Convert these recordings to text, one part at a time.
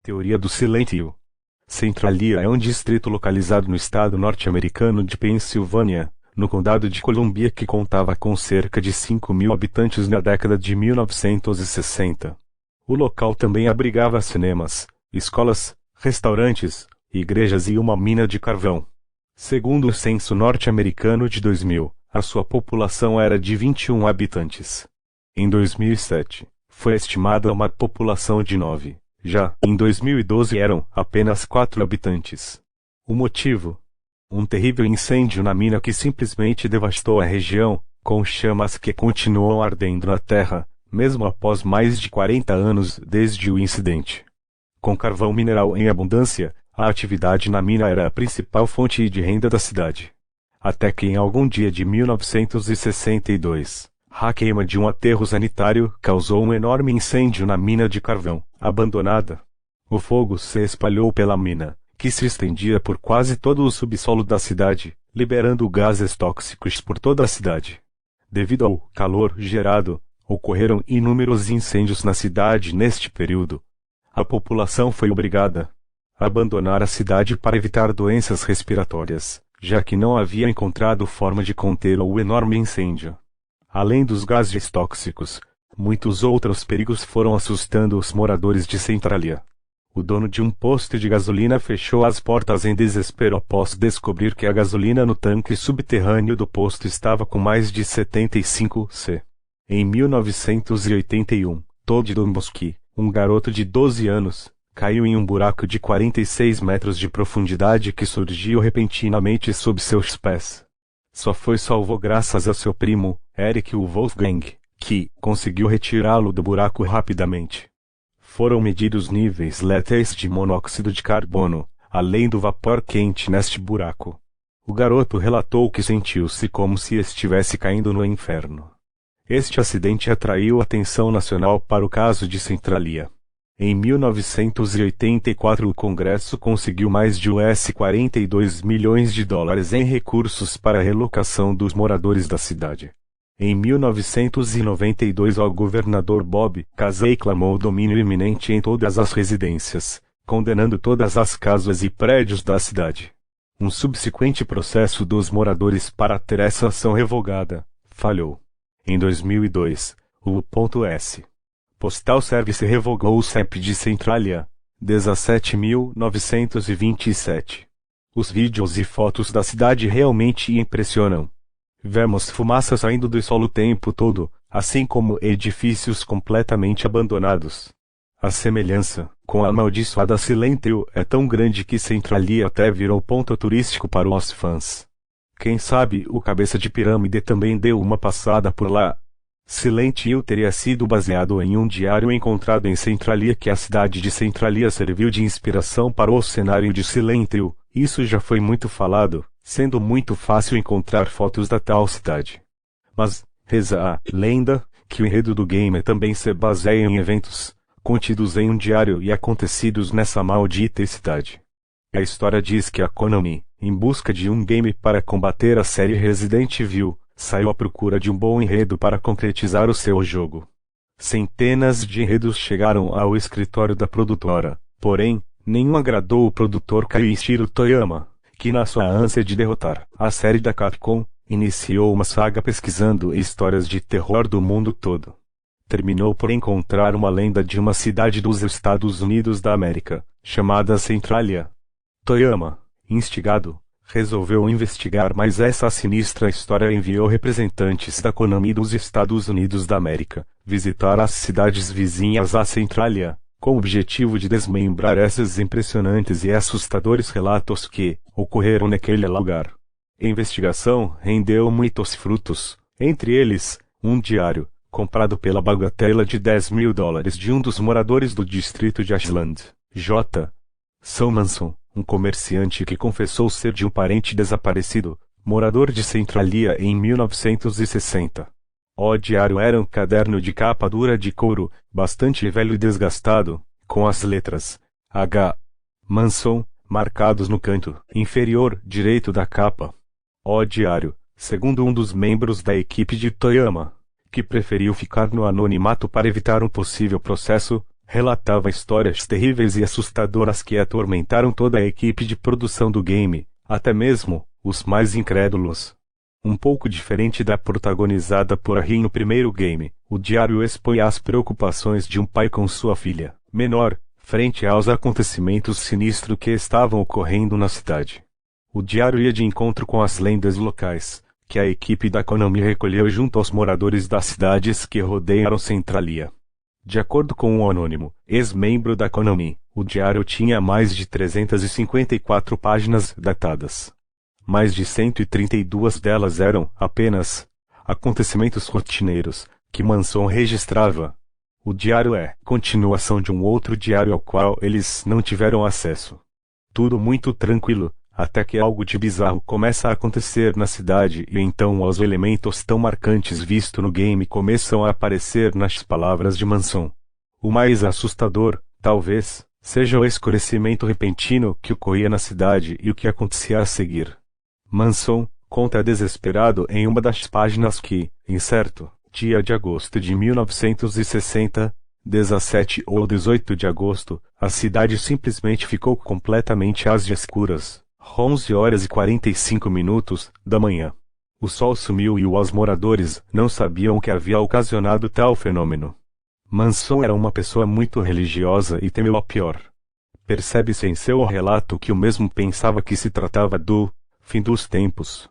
Teoria do Silent Hill. Centralia é um distrito localizado no estado norte-americano de Pensilvânia, no condado de Columbia, que contava com cerca de 5.000 habitantes na década de 1960. O local também abrigava cinemas, escolas, restaurantes, igrejas e uma mina de carvão. Segundo o censo norte-americano de 2000, a sua população era de 21 habitantes. Em 2007, foi estimada uma população de 9. Já em 2012 eram apenas 4 habitantes. O motivo? Um terrível incêndio na mina que simplesmente devastou a região, com chamas que continuam ardendo na terra, mesmo após mais de 40 anos desde o incidente. Com carvão mineral em abundância, a atividade na mina era a principal fonte de renda da cidade. Até que em algum dia de 1962, a queima de um aterro sanitário causou um enorme incêndio na mina de carvão, abandonada. O fogo se espalhou pela mina, que se estendia por quase todo o subsolo da cidade, liberando gases tóxicos por toda a cidade. Devido ao calor gerado, ocorreram inúmeros incêndios na cidade neste período. A população foi obrigada a abandonar a cidade para evitar doenças respiratórias, já que não havia encontrado forma de conter o enorme incêndio. Além dos gases tóxicos, muitos outros perigos foram assustando os moradores de Centralia. O dono de um posto de gasolina fechou as portas em desespero após descobrir que a gasolina no tanque subterrâneo do posto estava com mais de 75 C. Em 1981, Todd Domboski, um garoto de 12 anos, caiu em um buraco de 46 metros de profundidade que surgiu repentinamente sob seus pés. Só foi salvo graças a seu primo, Eric Wolfgang, que conseguiu retirá-lo do buraco rapidamente. Foram medidos níveis letais de monóxido de carbono, além do vapor quente neste buraco. O garoto relatou que sentiu-se como se estivesse caindo no inferno. Este acidente atraiu a atenção nacional para o caso de Centralia. Em 1984 o Congresso conseguiu mais de US$42 milhões em recursos para a relocação dos moradores da cidade. Em 1992 o governador Bob Casey clamou domínio iminente em todas as residências, condenando todas as casas e prédios da cidade. Um subsequente processo dos moradores para ter essa ação revogada falhou. Em 2002, o U.S. Postal Service revogou o CEP de Centralia, 17.927. Os vídeos e fotos da cidade realmente impressionam. Vemos fumaça saindo do solo o tempo todo, assim como edifícios completamente abandonados. A semelhança com a amaldiçoada Silent Hill é tão grande que Centralia até virou ponto turístico para os fãs. Quem sabe o Cabeça de Pirâmide também deu uma passada por lá. Silent Hill teria sido baseado em um diário encontrado em Centralia que a cidade de Centralia serviu de inspiração para o cenário de Silent Hill. Isso já foi muito falado, sendo muito fácil encontrar fotos da tal cidade. Mas, reza a lenda, que o enredo do game também se baseia em eventos contidos em um diário e acontecidos nessa maldita cidade. A história diz que a Konami, em busca de um game para combater a série Resident Evil, saiu à procura de um bom enredo para concretizar o seu jogo. Centenas de enredos chegaram ao escritório da produtora, porém, nenhum agradou o produtor Keiichiro Toyama, que na sua ânsia de derrotar a série da Capcom, iniciou uma saga pesquisando histórias de terror do mundo todo. Terminou por encontrar uma lenda de uma cidade dos Estados Unidos da América, chamada Centralia. Toyama, instigado, resolveu investigar mais essa sinistra história e enviou representantes da Konami dos Estados Unidos da América visitar as cidades vizinhas a Centralia, com o objetivo de desmembrar esses impressionantes e assustadores relatos que ocorreram naquele lugar. A investigação rendeu muitos frutos, entre eles, um diário, comprado pela bagatela de $10.000 de um dos moradores do distrito de Ashland, J. Salmanson, um comerciante que confessou ser de um parente desaparecido, morador de Centralia em 1960. O diário era um caderno de capa dura de couro, bastante velho e desgastado, com as letras H. Manson marcados no canto inferior direito da capa. O diário, segundo um dos membros da equipe de Toyama, que preferiu ficar no anonimato para evitar um possível processo, Relatava histórias terríveis e assustadoras que atormentaram toda a equipe de produção do game, até mesmo os mais incrédulos. Um pouco diferente da protagonizada por Rin no primeiro game, o diário expõe as preocupações de um pai com sua filha menor, frente aos acontecimentos sinistros que estavam ocorrendo na cidade. O diário ia de encontro com as lendas locais, que a equipe da Konami recolheu junto aos moradores das cidades que rodeiam Centralia. De acordo com um anônimo, ex-membro da Konami, o diário tinha mais de 354 páginas datadas. Mais de 132 delas eram, apenas, acontecimentos rotineiros, que Manson registrava. O diário é continuação de um outro diário ao qual eles não tiveram acesso. Tudo muito tranquilo, até que algo de bizarro começa a acontecer na cidade e então os elementos tão marcantes vistos no game começam a aparecer nas palavras de Manson. O mais assustador, talvez, seja o escurecimento repentino que ocorria na cidade e o que acontecia a seguir. Manson conta desesperado em uma das páginas que, em certo dia de agosto de 1960, 17 ou 18 de agosto, a cidade simplesmente ficou completamente às escuras. 11h45 da manhã. O sol sumiu e os moradores não sabiam o que havia ocasionado tal fenômeno. Manson era uma pessoa muito religiosa e temeu o pior. Percebe-se em seu relato que o mesmo pensava que se tratava do fim dos tempos.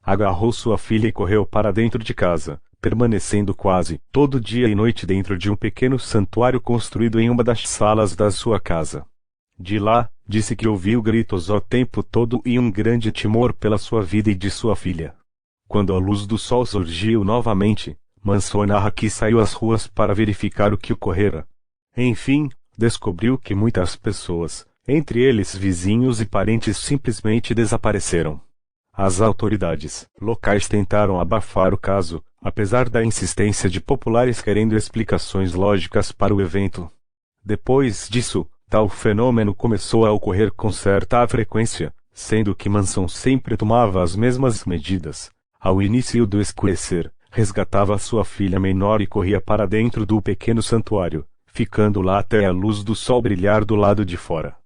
Agarrou sua filha e correu para dentro de casa, permanecendo quase todo dia e noite dentro de um pequeno santuário construído em uma das salas da sua casa. De lá, disse que ouviu gritos o tempo todo e um grande temor pela sua vida e de sua filha. Quando a luz do sol surgiu novamente, Manson narra que saiu às ruas para verificar o que ocorrera. Enfim, descobriu que muitas pessoas, entre eles vizinhos e parentes, simplesmente desapareceram. As autoridades locais tentaram abafar o caso, apesar da insistência de populares querendo explicações lógicas para o evento. Depois disso, tal fenômeno começou a ocorrer com certa frequência, sendo que Manson sempre tomava as mesmas medidas. Ao início do escurecer, resgatava sua filha menor e corria para dentro do pequeno santuário, ficando lá até a luz do sol brilhar do lado de fora.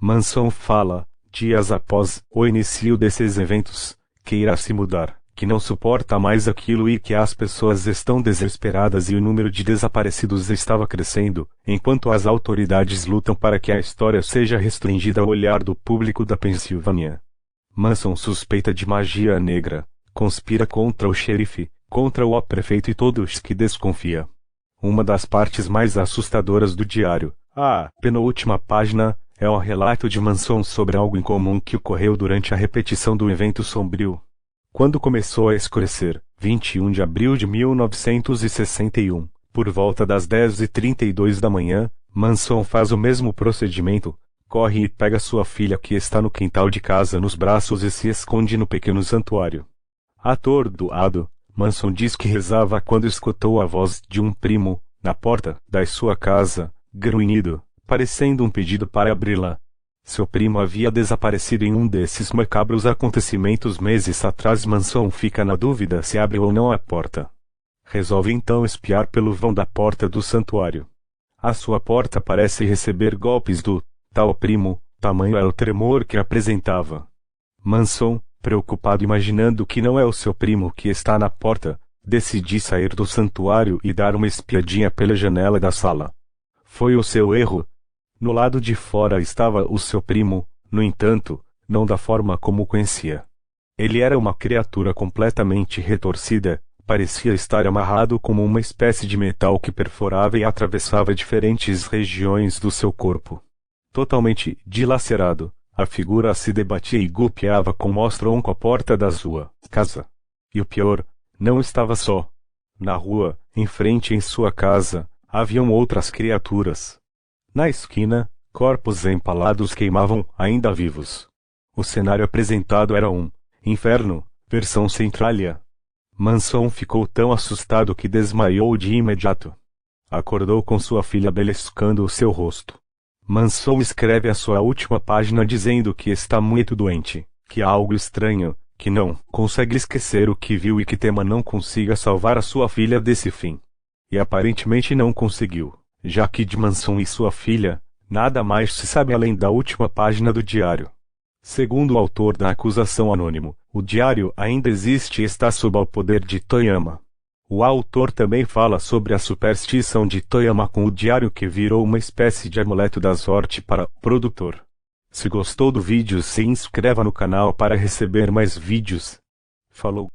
Manson fala, dias após o início desses eventos, que irá se mudar, que não suporta mais aquilo e que as pessoas estão desesperadas e o número de desaparecidos estava crescendo, enquanto as autoridades lutam para que a história seja restringida ao olhar do público da Pensilvânia. Manson suspeita de magia negra, conspira contra o xerife, contra o prefeito e todos que desconfia. Uma das partes mais assustadoras do diário, a penúltima página, é um relato de Manson sobre algo incomum que ocorreu durante a repetição do evento sombrio. Quando começou a escurecer, 21 de abril de 1961, por volta das 10h32 da manhã, Manson faz o mesmo procedimento, corre e pega sua filha que está no quintal de casa nos braços e se esconde no pequeno santuário. Atordoado, Manson diz que rezava quando escutou a voz de um primo, na porta da sua casa, grunhindo, parecendo um pedido para abri-la. Seu primo havia desaparecido em um desses macabros acontecimentos meses atrás. Manson fica na dúvida se abre ou não a porta. Resolve então espiar pelo vão da porta do santuário. A sua porta parece receber golpes do tal primo, tamanho era o tremor que apresentava. Manson, preocupado imaginando que não é o seu primo que está na porta, decide sair do santuário e dar uma espiadinha pela janela da sala. Foi o seu erro. No lado de fora estava o seu primo, no entanto, não da forma como o conhecia. Ele era uma criatura completamente retorcida, parecia estar amarrado como uma espécie de metal que perfurava e atravessava diferentes regiões do seu corpo. Totalmente dilacerado, a figura se debatia e golpeava com mostronco a porta da sua casa. E o pior, não estava só. Na rua, em frente em sua casa, haviam outras criaturas. Na esquina, corpos empalados queimavam, ainda vivos. O cenário apresentado era um inferno, versão Centralia. Manson ficou tão assustado que desmaiou de imediato. Acordou com sua filha beliscando o seu rosto. Manson escreve a sua última página dizendo que está muito doente, que há algo estranho, que não consegue esquecer o que viu e que tema não consiga salvar a sua filha desse fim. E aparentemente não conseguiu. já que de Manson e sua filha, nada mais se sabe além da última página do diário. Segundo o autor da acusação anônimo, o diário ainda existe e está sob o poder de Toyama. O autor também fala sobre a superstição de Toyama com o diário que virou uma espécie de amuleto da sorte para o produtor. Se gostou do vídeo, se inscreva no canal para receber mais vídeos. Falou!